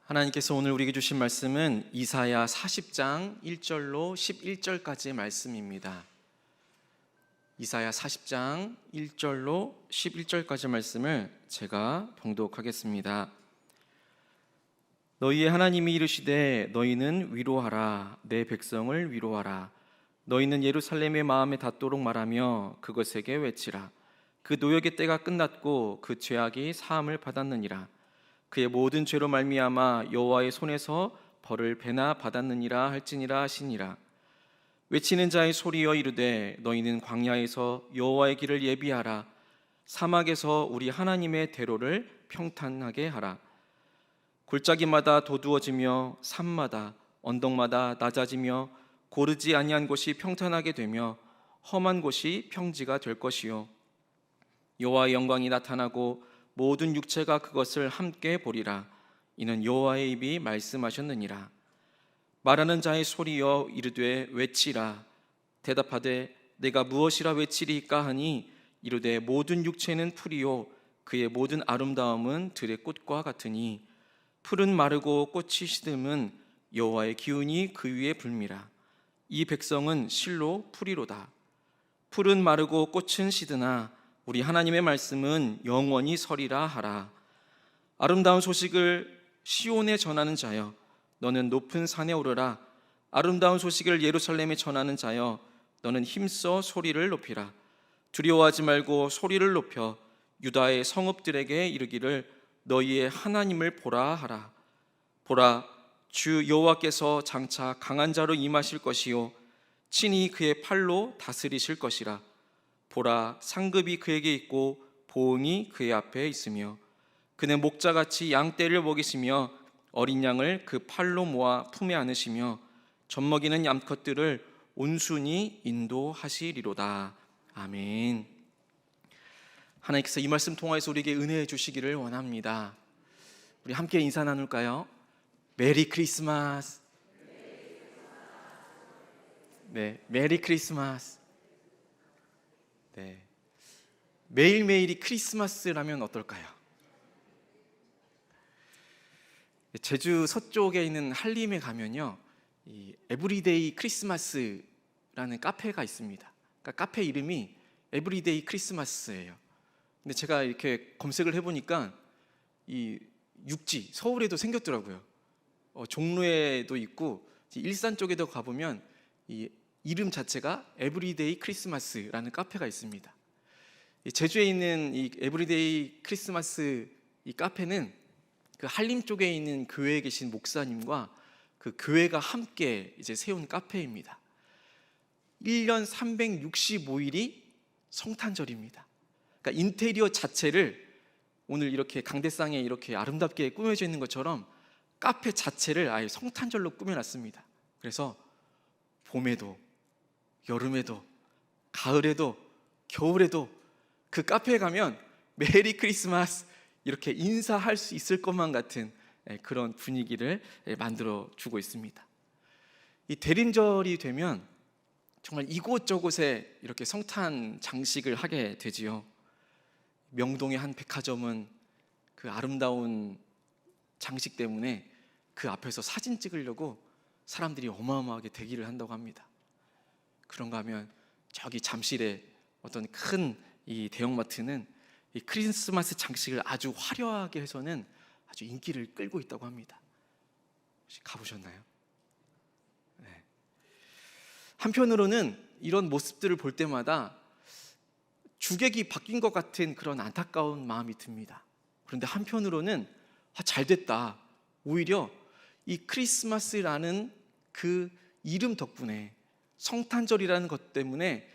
하나님께서 오늘 우리에게 주신 말씀은 이사야 40장 1절로 11절까지의 말씀입니다. 이사야 40장 1절로 11절까지의 말씀을 제가 봉독하겠습니다. 너희의 하나님이 이르시되 너희는 위로하라. 내 백성을 위로하라. 너희는 예루살렘의 마음에 닿도록 말하며 그것에게 외치라. 그 노역의 때가 끝났고 그 죄악이 사함을 받았느니라. 그의 모든 죄로 말미암아 여호와의 손에서 벌을 배나 받았느니라 할지니라 하시니라. 외치는 자의 소리여 이르되 너희는 광야에서 여호와의 길을 예비하라. 사막에서 우리 하나님의 대로를 평탄하게 하라. 골짜기마다 도두어지며 산마다 언덕마다 낮아지며 고르지 아니한 곳이 평탄하게 되며 험한 곳이 평지가 될 것이요 여호와의 영광이 나타나고 모든 육체가 그것을 함께 보리라. 이는 여호와의 입이 말씀하셨느니라. 말하는 자의 소리여 이르되 외치라. 대답하되 내가 무엇이라 외치리까 하니 이르되 모든 육체는 풀이요 그의 모든 아름다움은 들의 꽃과 같으니 풀은 마르고 꽃이 시듬은 여호와의 기운이 그 위에 불미라. 이 백성은 실로 풀이로다. 풀은 마르고 꽃은 시드나 우리 하나님의 말씀은 영원히 서리라 하라. 아름다운 소식을 시온에 전하는 자여 너는 높은 산에 오르라. 아름다운 소식을 예루살렘에 전하는 자여 너는 힘써 소리를 높이라. 두려워하지 말고 소리를 높여 유다의 성읍들에게 이르기를 너희의 하나님을 보라 하라. 보라, 주 여호와께서 장차 강한 자로 임하실 것이요 친히 그의 팔로 다스리실 것이라. 보라, 상급이 그에게 있고 보응이 그의 앞에 있으며 그는 목자같이 양떼를 먹이시며 어린 양을 그 팔로 모아 품에 안으시며 젖먹이는 암컷들을 온순히 인도하시리로다. 아멘. 하나님께서 이 말씀 통하여서 우리에게 은혜해 주시기를 원합니다. 우리 함께 인사 나눌까요? 메리 크리스마스. 네, 메리 크리스마스. 네, 매일매일이 크리스마스라면 어떨까요? 제주 서쪽에 있는 한림에 가면요, 이 에브리데이 크리스마스라는 카페가 있습니다. 그러니까 카페 이름이 에브리데이 크리스마스예요. 근데 제가 이렇게 검색을 해보니까 이 육지 서울에도 생겼더라고요. 종로에도 있고 일산 쪽에도 가보면 이 이름 자체가 에브리데이 크리스마스라는 카페가 있습니다. 제주에 있는 이 에브리데이 크리스마스 이 카페는 그 한림 쪽에 있는 교회에 계신 목사님과 그 교회가 함께 이제 세운 카페입니다. 1년 365일이 성탄절입니다. 그러니까 인테리어 자체를 오늘 이렇게 강대상에 이렇게 아름답게 꾸며져 있는 것처럼 카페 자체를 아예 성탄절로 꾸며놨습니다. 그래서 봄에도 여름에도 가을에도 겨울에도 그 카페에 가면 메리 크리스마스 이렇게 인사할 수 있을 것만 같은 그런 분위기를 만들어 주고 있습니다. 이 대림절이 되면 정말 이곳저곳에 이렇게 성탄 장식을 하게 되지요. 명동의 한 백화점은 그 아름다운 장식 때문에 그 앞에서 사진 찍으려고 사람들이 어마어마하게 대기를 한다고 합니다. 그런가 하면 저기 잠실에 어떤 큰 이 대형마트는 이 크리스마스 장식을 아주 화려하게 해서는 아주 인기를 끌고 있다고 합니다. 혹시 가보셨나요? 네. 한편으로는 이런 모습들을 볼 때마다 주객이 바뀐 것 같은 그런 안타까운 마음이 듭니다. 그런데 한편으로는 잘 됐다. 오히려 이 크리스마스라는 그 이름 덕분에 성탄절이라는 것 때문에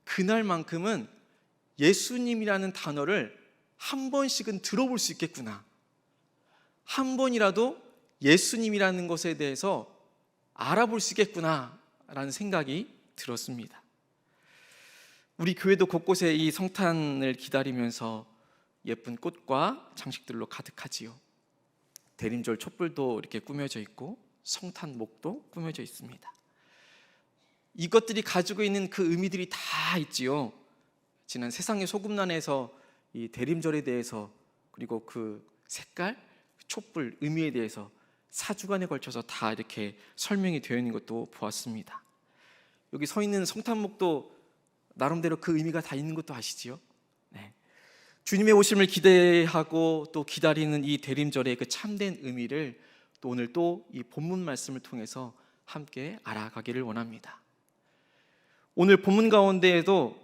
그날만큼은 예수님이라는 단어를 한 번씩은 들어볼 수 있겠구나. 한 번이라도 예수님이라는 것에 대해서 알아볼 수 있겠구나 라는 생각이 들었습니다. 우리 교회도 곳곳에 이 성탄을 기다리면서 예쁜 꽃과 장식들로 가득하지요. 대림절 촛불도 이렇게 꾸며져 있고 성탄목도 꾸며져 있습니다. 이것들이 가지고 있는 그 의미들이 다 있지요. 지난 세상의 소금난에서 이 대림절에 대해서 그리고 그 색깔, 촛불 의미에 대해서 4주간에 걸쳐서 다 이렇게 설명이 되어 있는 것도 보았습니다. 여기 서 있는 성탄목도 나름대로 그 의미가 다 있는 것도 아시지요? 네. 주님의 오심을 기대하고 또 기다리는 이 대림절의 그 참된 의미를 또 오늘 또 이 본문 말씀을 통해서 함께 알아가기를 원합니다. 오늘 본문 가운데에도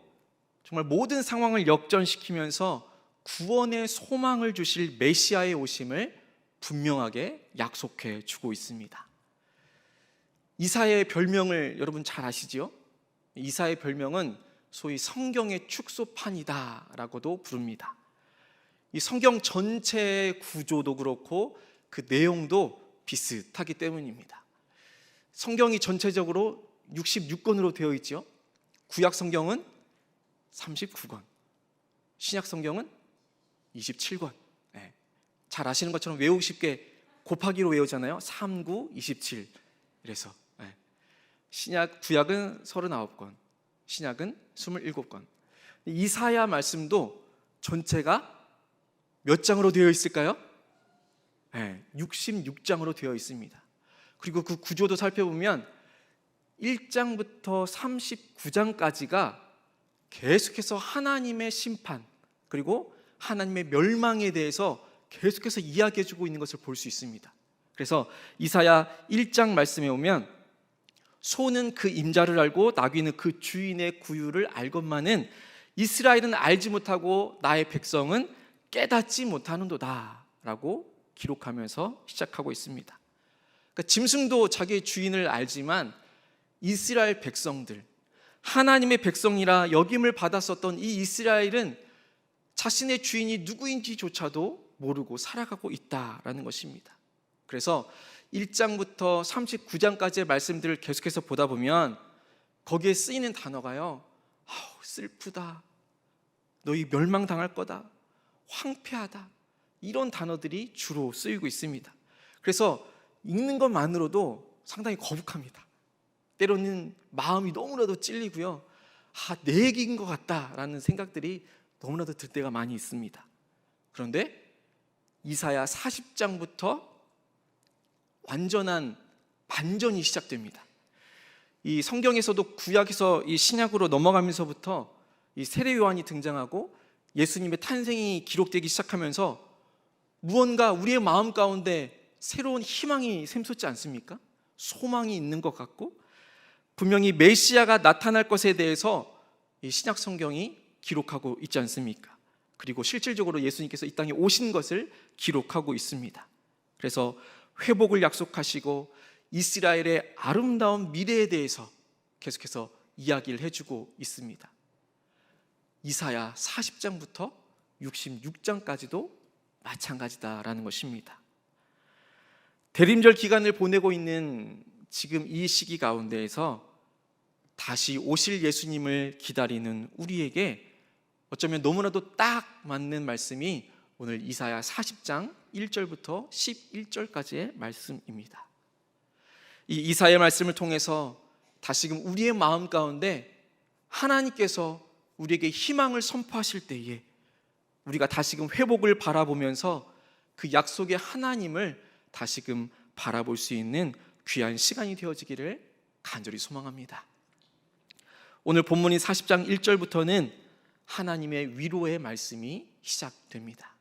정말 모든 상황을 역전시키면서 구원의 소망을 주실 메시아의 오심을 분명하게 약속해 주고 있습니다. 이사야의 별명을 여러분 잘 아시지요? 이사야의 별명은 소위 성경의 축소판이다라고도 부릅니다. 이 성경 전체의 구조도 그렇고 그 내용도 비슷하기 때문입니다. 성경이 전체적으로 66권으로 되어 있죠. 구약 성경은 39권, 신약 성경은 27권. 네. 잘 아시는 것처럼 외우기 쉽게 곱하기로 외우잖아요. 3, 9, 27. 이래서 네. 구약은 39권, 신약은 27권. 이사야 말씀도 전체가 몇 장으로 되어 있을까요? 네, 66장으로 되어 있습니다. 그리고 그 구조도 살펴보면 1장부터 39장까지가 계속해서 하나님의 심판 그리고 하나님의 멸망에 대해서 계속해서 이야기해주고 있는 것을 볼 수 있습니다. 그래서 이사야 1장 말씀에 오면 소는 그 임자를 알고 나귀는 그 주인의 구유를 알건만은 이스라엘은 알지 못하고 나의 백성은 깨닫지 못하는도다 라고 기록하면서 시작하고 있습니다. 그러니까 짐승도 자기의 주인을 알지만 이스라엘 백성들, 하나님의 백성이라 여김을 받았었던 이 이스라엘은 자신의 주인이 누구인지조차도 모르고 살아가고 있다라는 것입니다. 그래서 1장부터 39장까지의 말씀들을 계속해서 보다 보면 거기에 쓰이는 단어가요, 슬프다, 너희 멸망당할 거다, 황폐하다, 이런 단어들이 주로 쓰이고 있습니다. 그래서 읽는 것만으로도 상당히 거북합니다. 때로는 마음이 너무나도 찔리고요, 내 얘기인 것 같다라는 생각들이 너무나도 들 때가 많이 있습니다. 그런데 이사야 40장부터 완전한 반전이 시작됩니다. 이 성경에서도 구약에서 이 신약으로 넘어가면서부터 이 세례 요한이 등장하고 예수님의 탄생이 기록되기 시작하면서 무언가 우리의 마음 가운데 새로운 희망이 샘솟지 않습니까? 소망이 있는 것 같고 분명히 메시아가 나타날 것에 대해서 이 신약 성경이 기록하고 있지 않습니까? 그리고 실질적으로 예수님께서 이 땅에 오신 것을 기록하고 있습니다. 그래서 회복을 약속하시고 이스라엘의 아름다운 미래에 대해서 계속해서 이야기를 해주고 있습니다. 이사야 40장부터 66장까지도 마찬가지다라는 것입니다. 대림절 기간을 보내고 있는 지금 이 시기 가운데에서 다시 오실 예수님을 기다리는 우리에게 어쩌면 너무나도 딱 맞는 말씀이 오늘 이사야 40장 1절부터 11절까지의 말씀입니다. 이 이사야의 말씀을 통해서 다시금 우리의 마음 가운데 하나님께서 우리에게 희망을 선포하실 때에 우리가 다시금 회복을 바라보면서 그 약속의 하나님을 다시금 바라볼 수 있는 귀한 시간이 되어지기를 간절히 소망합니다. 오늘 본문인 40장 1절부터는 하나님의 위로의 말씀이 시작됩니다.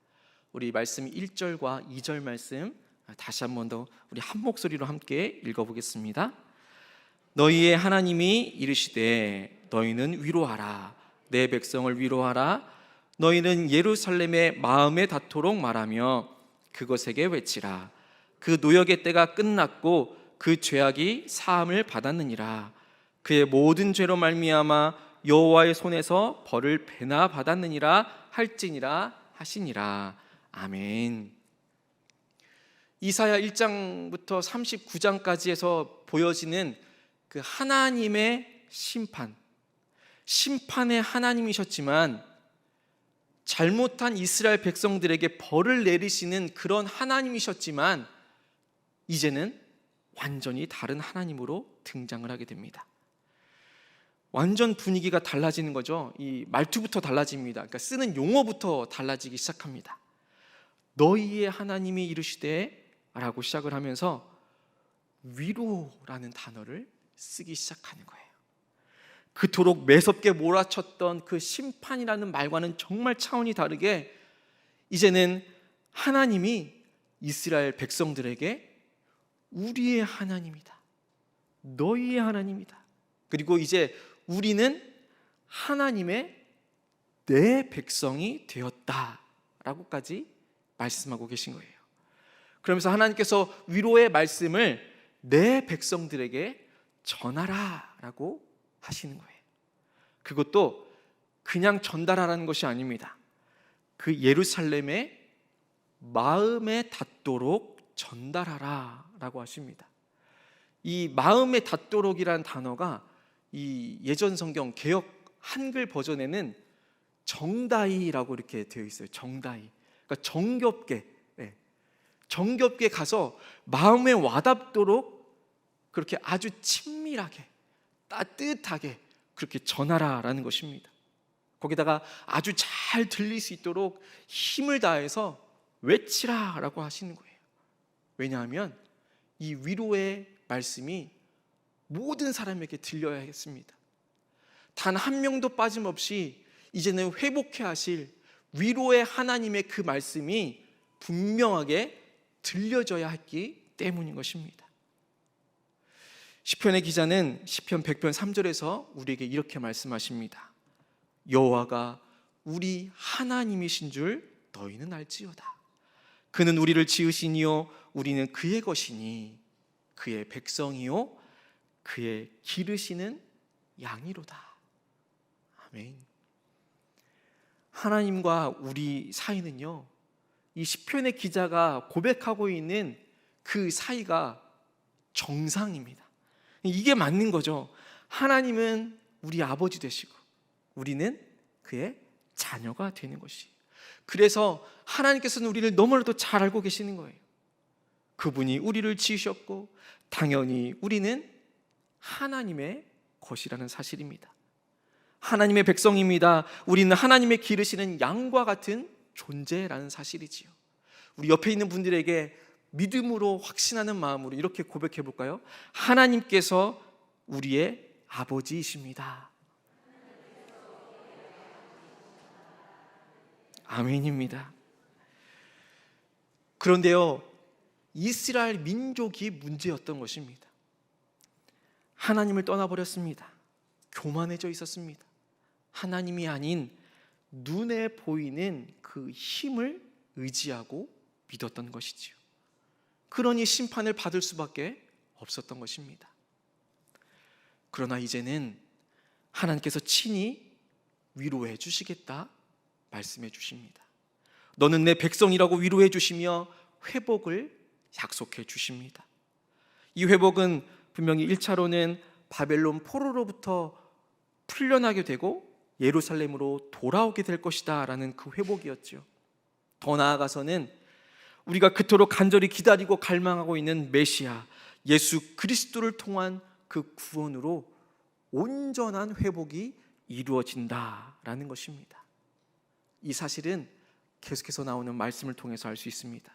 우리 말씀 1절과 2절 말씀 다시 한 번 더 우리 한 목소리로 함께 읽어보겠습니다. 너희의 하나님이 이르시되 너희는 위로하라, 내 백성을 위로하라. 너희는 예루살렘의 마음에 닿도록 말하며 그것에게 외치라. 그 노역의 때가 끝났고 그 죄악이 사함을 받았느니라. 그의 모든 죄로 말미암아 여호와의 손에서 벌을 배나 받았느니라 할지니라 하시니라. 아멘. 이사야 1장부터 39장까지에서 보여지는 그 하나님의 심판의 하나님이셨지만 잘못한 이스라엘 백성들에게 벌을 내리시는 그런 하나님이셨지만 이제는 완전히 다른 하나님으로 등장을 하게 됩니다. 완전 분위기가 달라지는 거죠. 이 말투부터 달라집니다. 그러니까 쓰는 용어부터 달라지기 시작합니다. 너희의 하나님이 이르시되 라고 시작을 하면서 위로라는 단어를 쓰기 시작하는 거예요. 그토록 매섭게 몰아쳤던 그 심판이라는 말과는 정말 차원이 다르게 이제는 하나님이 이스라엘 백성들에게 우리의 하나님이다, 너희의 하나님이다, 그리고 이제 우리는 하나님의 내 백성이 되었다라고까지 말씀하고 계신 거예요. 그러면서 하나님께서 위로의 말씀을 내 백성들에게 전하라라고 하시는 거예요. 그것도 그냥 전달하라는 것이 아닙니다. 그 예루살렘의 마음에 닿도록 전달하라라고 하십니다. 이 마음에 닿도록이라는 단어가 이 예전 성경 개역 한글 버전에는 정다이라고 이렇게 되어 있어요. 정다이. 그러니까 정겹게 가서 마음에 와닿도록 그렇게 아주 친밀하게 따뜻하게 그렇게 전하라라는 것입니다. 거기다가 아주 잘 들릴 수 있도록 힘을 다해서 외치라라고 하시는 거예요. 왜냐하면 이 위로의 말씀이 모든 사람에게 들려야겠습니다. 단 한 명도 빠짐없이 이제는 회복해 하실 위로의 하나님의 그 말씀이 분명하게 들려져야 했기 때문인 것입니다. 시편의 기자는 시편 100편 3절에서 우리에게 이렇게 말씀하십니다. 여호와가 우리 하나님이신 줄 너희는 알지어다. 그는 우리를 지으시니요 우리는 그의 것이니 그의 백성이요 그의 기르시는 양이로다. 아멘. 하나님과 우리 사이는요, 이 시편의 기자가 고백하고 있는 그 사이가 정상입니다. 이게 맞는 거죠. 하나님은 우리 아버지 되시고 우리는 그의 자녀가 되는 것이. 그래서 하나님께서는 우리를 너무나도 잘 알고 계시는 거예요. 그분이 우리를 지으셨고 당연히 우리는 하나님의 것이라는 사실입니다. 하나님의 백성입니다. 우리는 하나님의 기르시는 양과 같은 존재라는 사실이지요. 우리 옆에 있는 분들에게 믿음으로 확신하는 마음으로 이렇게 고백해 볼까요? 하나님께서 우리의 아버지이십니다. 아멘입니다. 그런데요, 이스라엘 민족이 문제였던 것입니다. 하나님을 떠나버렸습니다. 교만해져 있었습니다. 하나님이 아닌 눈에 보이는 그 힘을 의지하고 믿었던 것이지요. 그러니 심판을 받을 수밖에 없었던 것입니다. 그러나 이제는 하나님께서 친히 위로해 주시겠다 말씀해 주십니다. 너는 내 백성이라고 위로해 주시며 회복을 약속해 주십니다. 이 회복은 분명히 1차로는 바벨론 포로로부터 풀려나게 되고 예루살렘으로 돌아오게 될 것이다 라는 그 회복이었죠. 더 나아가서는 우리가 그토록 간절히 기다리고 갈망하고 있는 메시아 예수 그리스도를 통한 그 구원으로 온전한 회복이 이루어진다라는 것입니다. 이 사실은 계속해서 나오는 말씀을 통해서 알 수 있습니다.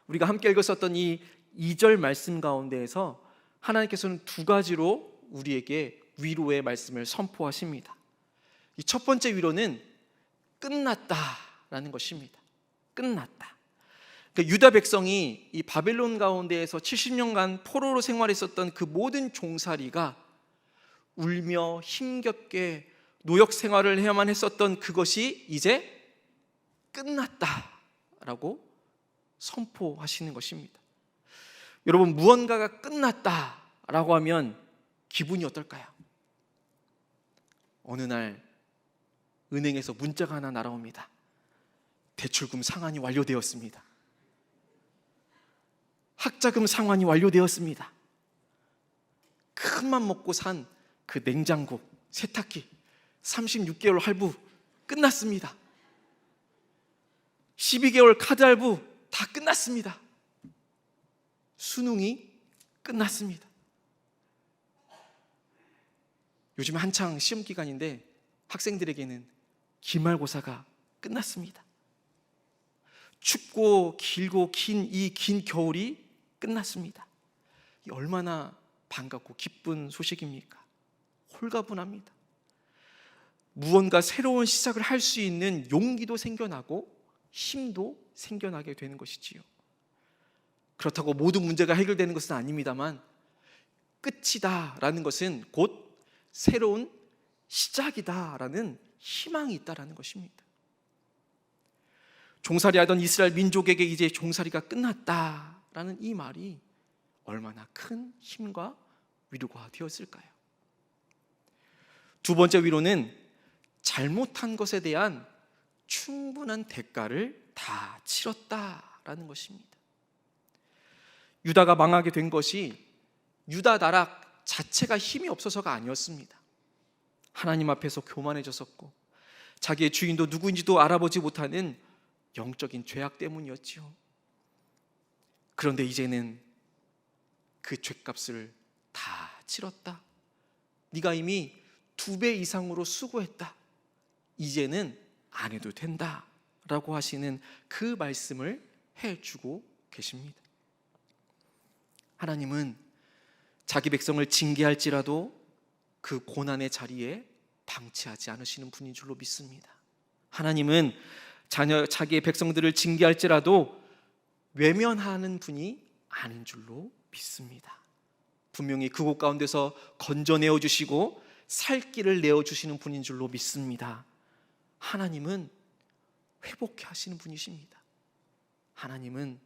우리가 함께 읽었었던 이 2절 말씀 가운데에서 하나님께서는 두 가지로 우리에게 위로의 말씀을 선포하십니다. 이 첫 번째 위로는 끝났다라는 것입니다. 끝났다. 그러니까 유다 백성이 이 바벨론 가운데에서 70년간 포로로 생활했었던 그 모든 종살이가 울며 힘겹게 노역 생활을 해야만 했었던 그것이 이제 끝났다라고 선포하시는 것입니다. 여러분, 무언가가 끝났다라고 하면 기분이 어떨까요? 어느 날 은행에서 문자가 하나 날아옵니다. 대출금 상환이 완료되었습니다. 학자금 상환이 완료되었습니다. 큰맘 먹고 산 그 냉장고, 세탁기 36개월 할부 끝났습니다. 12개월 카드 할부 다 끝났습니다. 수능이 끝났습니다. 요즘 한창 시험 기간인데 학생들에게는 기말고사가 끝났습니다. 춥고 길고 긴 이 긴 겨울이 끝났습니다. 이 얼마나 반갑고 기쁜 소식입니까? 홀가분합니다. 무언가 새로운 시작을 할 수 있는 용기도 생겨나고 힘도 생겨나게 되는 것이지요. 그렇다고 모든 문제가 해결되는 것은 아닙니다만 끝이다라는 것은 곧 새로운 시작이다라는 희망이 있다라는 것입니다. 종살이하던 이스라엘 민족에게 이제 종살이가 끝났다라는 이 말이 얼마나 큰 힘과 위로가 되었을까요? 두 번째 위로는 잘못한 것에 대한 충분한 대가를 다 치렀다라는 것입니다. 유다가 망하게 된 것이 유다 나라 자체가 힘이 없어서가 아니었습니다. 하나님 앞에서 교만해졌었고 자기의 주인도 누구인지도 알아보지 못하는 영적인 죄악 때문이었지요. 그런데 이제는 그 죄값을 다 치렀다. 네가 이미 2배 이상으로 수고했다. 이제는 안 해도 된다 라고 하시는 그 말씀을 해주고 계십니다. 하나님은 자기 백성을 징계할지라도 그 고난의 자리에 방치하지 않으시는 분인 줄로 믿습니다. 하나님은 자기의 백성들을 징계할지라도 외면하는 분이 아닌 줄로 믿습니다. 분명히 그곳 가운데서 건져내어 주시고 살 길을 내어주시는 분인 줄로 믿습니다. 하나님은 회복케 하시는 분이십니다. 하나님은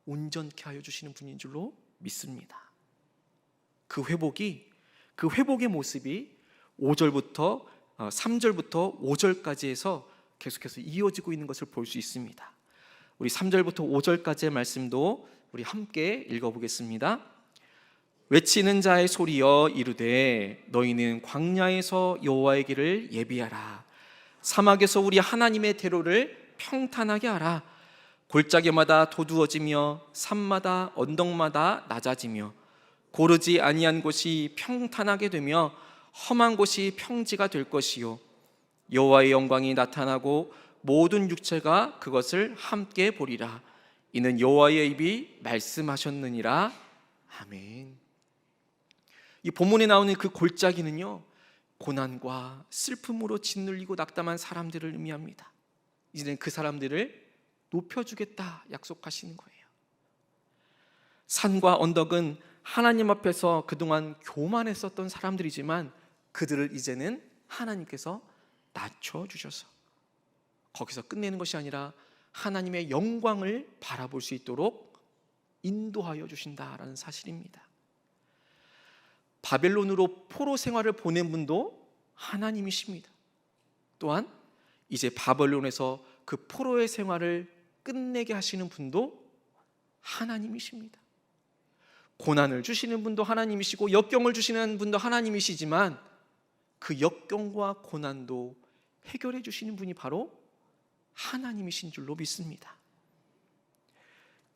온전케 하여 주시는 분인 줄로 믿습니다. 그 회복의 모습이 3절부터 5절까지 해서 계속해서 이어지고 있는 것을 볼 수 있습니다. 우리 3절부터 5절까지의 말씀도 우리 함께 읽어보겠습니다. 외치는 자의 소리여 이르되 너희는 광야에서 여호와의 길을 예비하라. 사막에서 우리 하나님의 대로를 평탄하게 하라. 골짜기마다 도두어지며 산마다 언덕마다 낮아지며 고르지 아니한 곳이 평탄하게 되며 험한 곳이 평지가 될 것이요 여호와의 영광이 나타나고 모든 육체가 그것을 함께 보리라. 이는 여호와의 입이 말씀하셨느니라. 아멘. 이 본문에 나오는 그 골짜기는요, 고난과 슬픔으로 짓눌리고 낙담한 사람들을 의미합니다. 이제는 그 사람들을 높여주겠다 약속하시는 거예요. 산과 언덕은 하나님 앞에서 그동안 교만했었던 사람들이지만 그들을 이제는 하나님께서 낮춰주셔서 거기서 끝내는 것이 아니라 하나님의 영광을 바라볼 수 있도록 인도하여 주신다라는 사실입니다. 바벨론으로 포로 생활을 보낸 분도 하나님이십니다. 또한 이제 바벨론에서 그 포로의 생활을 끝내게 하시는 분도 하나님이십니다. 고난을 주시는 분도 하나님이시고 역경을 주시는 분도 하나님이시지만 그 역경과 고난도 해결해 주시는 분이 바로 하나님이신 줄로 믿습니다.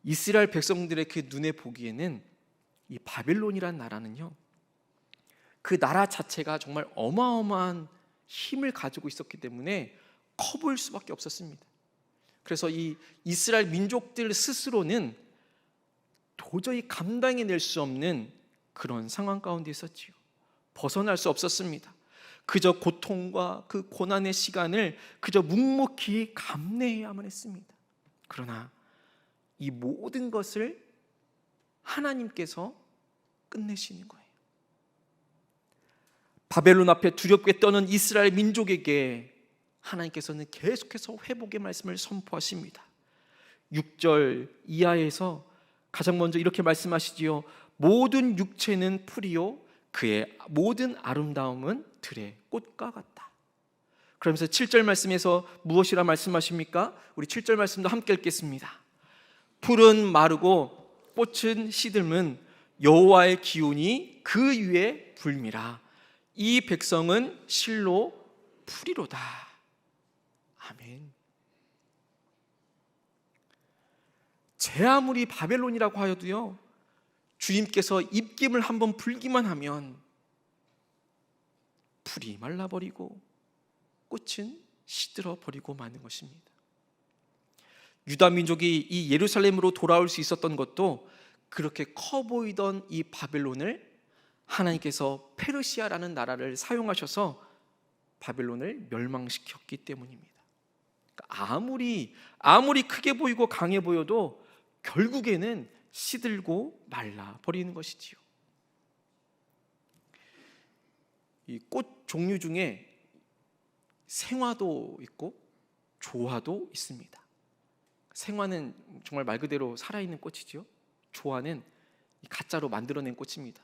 이스라엘 백성들의 그 눈에 보기에는 이 바벨론이란 나라는요, 그 나라 자체가 정말 어마어마한 힘을 가지고 있었기 때문에 커 보일 수밖에 없었습니다. 그래서 이 이스라엘 민족들 스스로는 도저히 감당해낼 수 없는 그런 상황 가운데 있었지요. 벗어날 수 없었습니다. 그저 고통과 그 고난의 시간을 그저 묵묵히 감내해야만 했습니다. 그러나 이 모든 것을 하나님께서 끝내시는 거예요. 바벨론 앞에 두렵게 떠는 이스라엘 민족에게 하나님께서는 계속해서 회복의 말씀을 선포하십니다. 6절 이하에서 가장 먼저 이렇게 말씀하시지요. 모든 육체는 풀이요 그의 모든 아름다움은 들의 꽃과 같다. 그러면서 7절 말씀에서 무엇이라 말씀하십니까? 우리 7절 말씀도 함께 읽겠습니다. 풀은 마르고 꽃은 시들면 여호와의 기운이 그 위에 불미라. 이 백성은 실로 풀이로다. 아멘. 제 아무리 바벨론이라고 하여도요, 주님께서 입김을 한번 불기만 하면 풀이 말라버리고 꽃은 시들어버리고 마는 것입니다. 유다 민족이 이 예루살렘으로 돌아올 수 있었던 것도 그렇게 커 보이던 이 바벨론을 하나님께서 페르시아라는 나라를 사용하셔서 바벨론을 멸망시켰기 때문입니다. 그러니까 아무리 크게 보이고 강해 보여도 결국에는 시들고 말라 버리는 것이지요. 이 꽃 종류 중에 생화도 있고 조화도 있습니다. 생화는 정말 말 그대로 살아있는 꽃이지요. 조화는 가짜로 만들어낸 꽃입니다.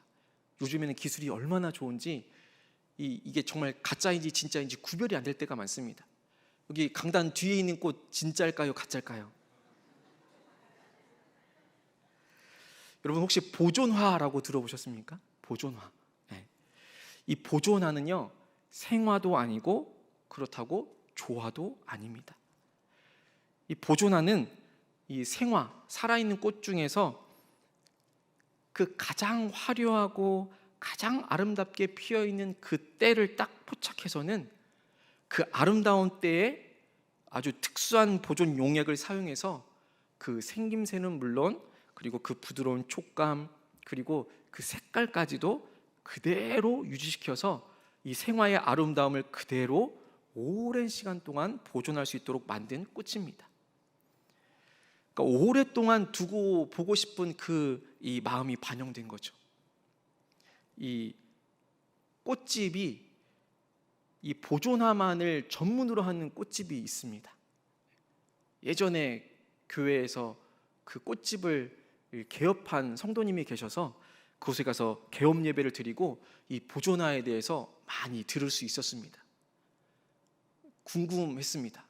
요즘에는 기술이 얼마나 좋은지 이게 정말 가짜인지 진짜인지 구별이 안 될 때가 많습니다. 여기 강단 뒤에 있는 꽃 진짜일까요, 가짜일까요? 여러분 혹시 보존화라고 들어보셨습니까? 보존화. 네. 이 보존화는요, 생화도 아니고 그렇다고 조화도 아닙니다. 이 보존화는 이 생화, 살아있는 꽃 중에서 그 가장 화려하고 가장 아름답게 피어있는 그 때를 딱 포착해서는 그 아름다운 때에 아주 특수한 보존 용액을 사용해서 그 생김새는 물론 그리고 그 부드러운 촉감 그리고 그 색깔까지도 그대로 유지시켜서 이 생화의 아름다움을 그대로 오랜 시간 동안 보존할 수 있도록 만든 꽃입니다. 그러니까 오랫동안 두고 보고 싶은 이 마음이 반영된 거죠. 이 꽃집이 이 보존화만을 전문으로 하는 꽃집이 있습니다. 예전에 교회에서 그 꽃집을 개업한 성도님이 계셔서 그곳에 가서 개업 예배를 드리고 이 보존화에 대해서 많이 들을 수 있었습니다. 궁금했습니다.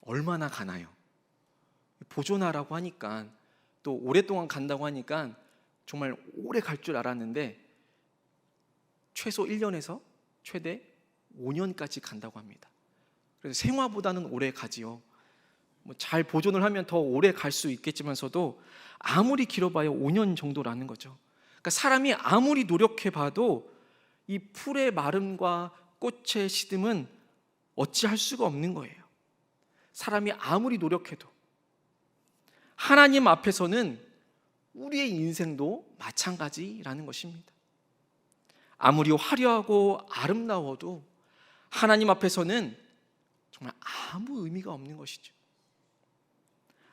얼마나 가나요? 보존화라고 하니까 또 오랫동안 간다고 하니까 정말 오래 갈 줄 알았는데 최소 1년에서 최대 5년까지 간다고 합니다. 그래서 생화보다는 오래 가지요. 잘 보존을 하면 더 오래 갈 수 있겠지만서도 아무리 길어봐야 5년 정도라는 거죠. 그러니까 사람이 아무리 노력해봐도 이 풀의 마름과 꽃의 시듬은 어찌할 수가 없는 거예요. 사람이 아무리 노력해도 하나님 앞에서는 우리의 인생도 마찬가지라는 것입니다. 아무리 화려하고 아름다워도 하나님 앞에서는 정말 아무 의미가 없는 것이죠.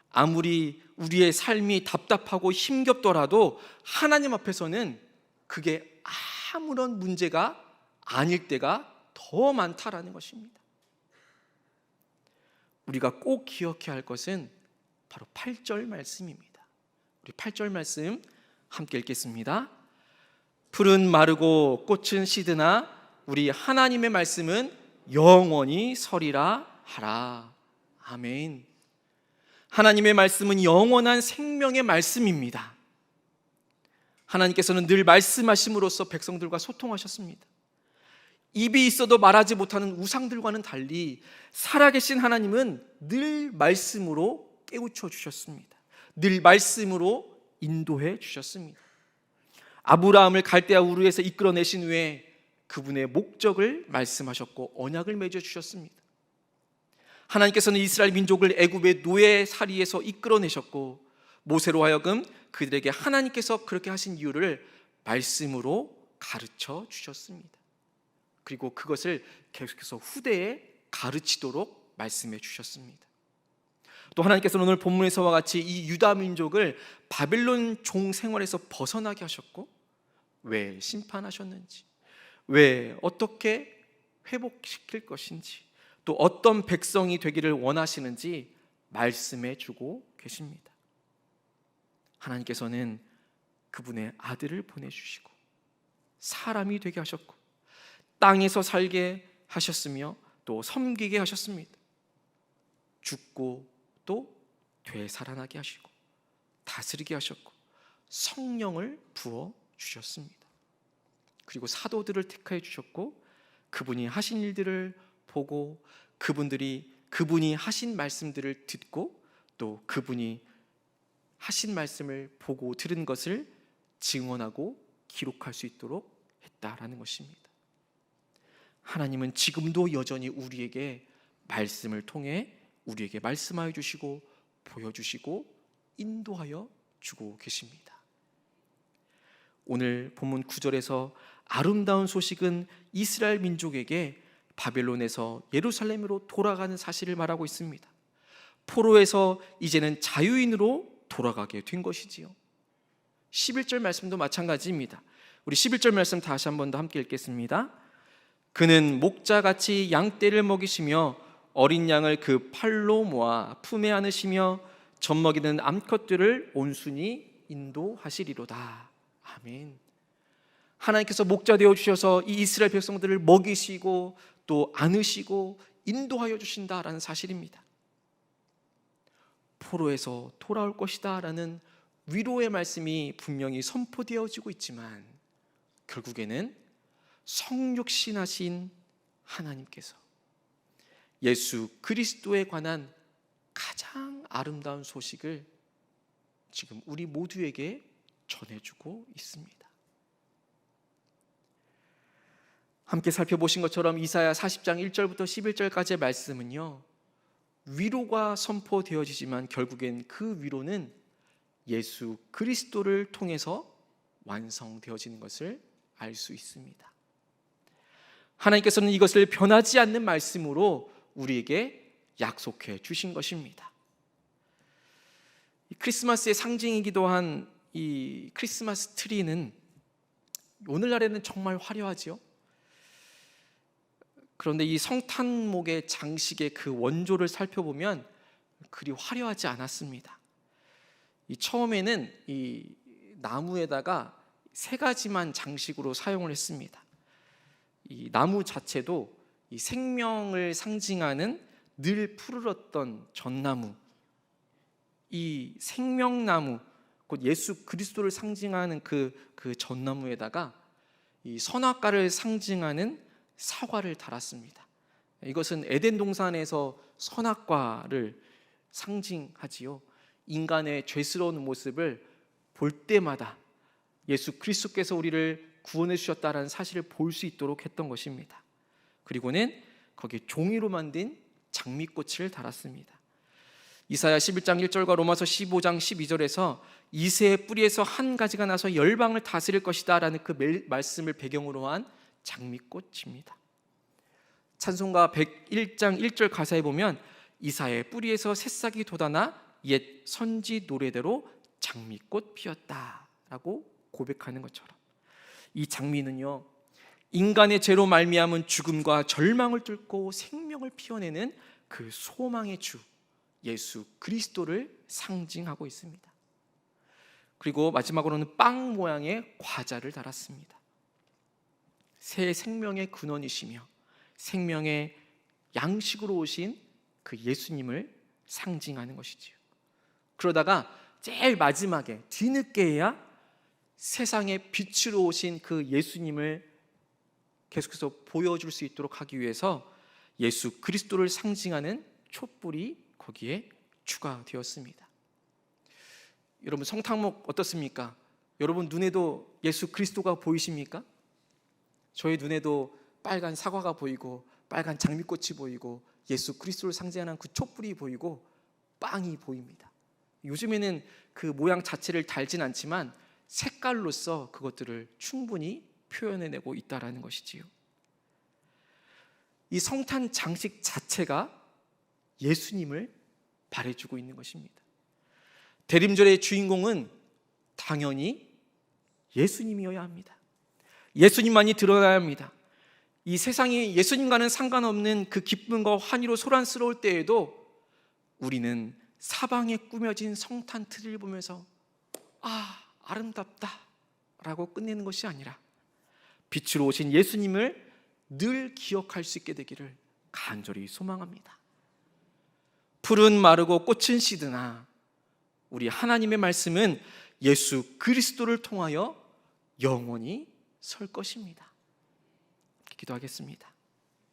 아무리 우리의 삶이 답답하고 힘겹더라도 하나님 앞에서는 그게 아무런 문제가 아닐 때가 더 많다라는 것입니다. 우리가 꼭 기억해야 할 것은 바로 8절 말씀입니다. 우리 8절 말씀 함께 읽겠습니다. 풀은 마르고 꽃은 시드나 우리 하나님의 말씀은 영원히 서리라 하라. 아멘. 하나님의 말씀은 영원한 생명의 말씀입니다. 하나님께서는 늘 말씀하심으로써 백성들과 소통하셨습니다. 입이 있어도 말하지 못하는 우상들과는 달리 살아계신 하나님은 늘 말씀으로 깨우쳐 주셨습니다. 늘 말씀으로 인도해 주셨습니다. 아브라함을 갈대아 우르에서 이끌어내신 후에 그분의 목적을 말씀하셨고 언약을 맺어 주셨습니다. 하나님께서는 이스라엘 민족을 애굽의 노예살이에서 이끌어내셨고 모세로 하여금 그들에게 하나님께서 그렇게 하신 이유를 말씀으로 가르쳐 주셨습니다. 그리고 그것을 계속해서 후대에 가르치도록 말씀해 주셨습니다. 또 하나님께서는 오늘 본문에서와 같이 이 유다 민족을 바벨론 종 생활에서 벗어나게 하셨고 왜 심판하셨는지, 왜 어떻게 회복시킬 것인지, 또 어떤 백성이 되기를 원하시는지 말씀해 주고 계십니다. 하나님께서는 그분의 아들을 보내주시고 사람이 되게 하셨고 땅에서 살게 하셨으며 또 섬기게 하셨습니다. 죽고 또 되살아나게 하시고 다스리게 하셨고 성령을 부어 주셨습니다. 그리고 사도들을 택하여 주셨고 그분이 하신 일들을 보고 그분이 하신 말씀들을 듣고 또 그분이 하신 말씀을 보고 들은 것을 증언하고 기록할 수 있도록 했다라는 것입니다. 하나님은 지금도 여전히 우리에게 말씀을 통해 우리에게 말씀하여 주시고 보여주시고 인도하여 주고 계십니다. 오늘 본문 9절에서 아름다운 소식은 이스라엘 민족에게 바벨론에서 예루살렘으로 돌아가는 사실을 말하고 있습니다. 포로에서 이제는 자유인으로 돌아가게 된 것이지요. 11절 말씀도 마찬가지입니다. 우리 11절 말씀 다시 한 번 더 함께 읽겠습니다. 그는 목자같이 양떼를 먹이시며 어린 양을 그 팔로 모아 품에 안으시며 젖먹이는 암컷들을 온순히 인도하시리로다. 아멘. 하나님께서 목자 되어 주셔서 이 이스라엘 백성들을 먹이시고 또 안으시고 인도하여 주신다라는 사실입니다. 포로에서 돌아올 것이다 라는 위로의 말씀이 분명히 선포되어지고 있지만 결국에는 성육신하신 하나님께서 예수 그리스도에 관한 가장 아름다운 소식을 지금 우리 모두에게 전해주고 있습니다. 함께 살펴보신 것처럼 이사야 40장 1절부터 11절까지의 말씀은요, 위로가 선포되어지지만 결국엔 그 위로는 예수 그리스도를 통해서 완성되어지는 것을 알 수 있습니다. 하나님께서는 이것을 변하지 않는 말씀으로 우리에게 약속해 주신 것입니다. 크리스마스의 상징이기도 한 이 크리스마스 트리는 오늘날에는 정말 화려하지요. 그런데 이 성탄목의 장식의 그 원조를 살펴보면 그리 화려하지 않았습니다. 처음에는 이 나무에다가 3가지만 장식으로 사용을 했습니다. 이 나무 자체도 이 생명을 상징하는 늘 푸르렀던 전나무, 이 생명나무, 곧 예수 그리스도를 상징하는 그 전나무에다가 이 선악과를 상징하는 사과를 달았습니다. 이것은 에덴 동산에서 선악과를 상징하지요. 인간의 죄스러운 모습을 볼 때마다 예수 그리스도께서 우리를 구원해 주셨다는 사실을 볼 수 있도록 했던 것입니다. 그리고는 거기에 종이로 만든 장미꽃을 달았습니다. 이사야 11장 1절과 로마서 15장 12절에서 이새의 뿌리에서 한 가지가 나서 열방을 다스릴 것이다 라는 그 말씀을 배경으로 한 장미꽃입니다. 찬송가 101장 1절 가사에 보면 이사의 뿌리에서 새싹이 돋아나 옛 선지 노래대로 장미꽃 피었다 라고 고백하는 것처럼 이 장미는요, 인간의 죄로 말미암은 죽음과 절망을 뚫고 생명을 피워내는 그 소망의 주 예수 그리스도를 상징하고 있습니다. 그리고 마지막으로는 빵 모양의 과자를 달았습니다. 새 생명의 근원이시며 생명의 양식으로 오신 그 예수님을 상징하는 것이지요. 그러다가 제일 마지막에 뒤늦게야 세상의 빛으로 오신 그 예수님을 계속해서 보여줄 수 있도록 하기 위해서 예수 그리스도를 상징하는 촛불이 거기에 추가되었습니다. 여러분, 성탄목 어떻습니까? 여러분 눈에도 예수 그리스도가 보이십니까? 저희 눈에도 빨간 사과가 보이고 빨간 장미꽃이 보이고 예수 그리스도를 상징하는 그 촛불이 보이고 빵이 보입니다. 요즘에는 그 모양 자체를 달진 않지만 색깔로서 그것들을 충분히 표현해내고 있다는 것이지요. 이 성탄 장식 자체가 예수님을 말해주고 있는 것입니다. 대림절의 주인공은 당연히 예수님이어야 합니다. 예수님만이 드러나야 합니다. 이 세상이 예수님과는 상관없는 그 기쁨과 환희로 소란스러울 때에도 우리는 사방에 꾸며진 성탄 트리를 보면서 아름답다 라고 끝내는 것이 아니라 빛으로 오신 예수님을 늘 기억할 수 있게 되기를 간절히 소망합니다. 풀은 마르고 꽃은 시드나 우리 하나님의 말씀은 예수 그리스도를 통하여 영원히 설 것입니다. 기도하겠습니다.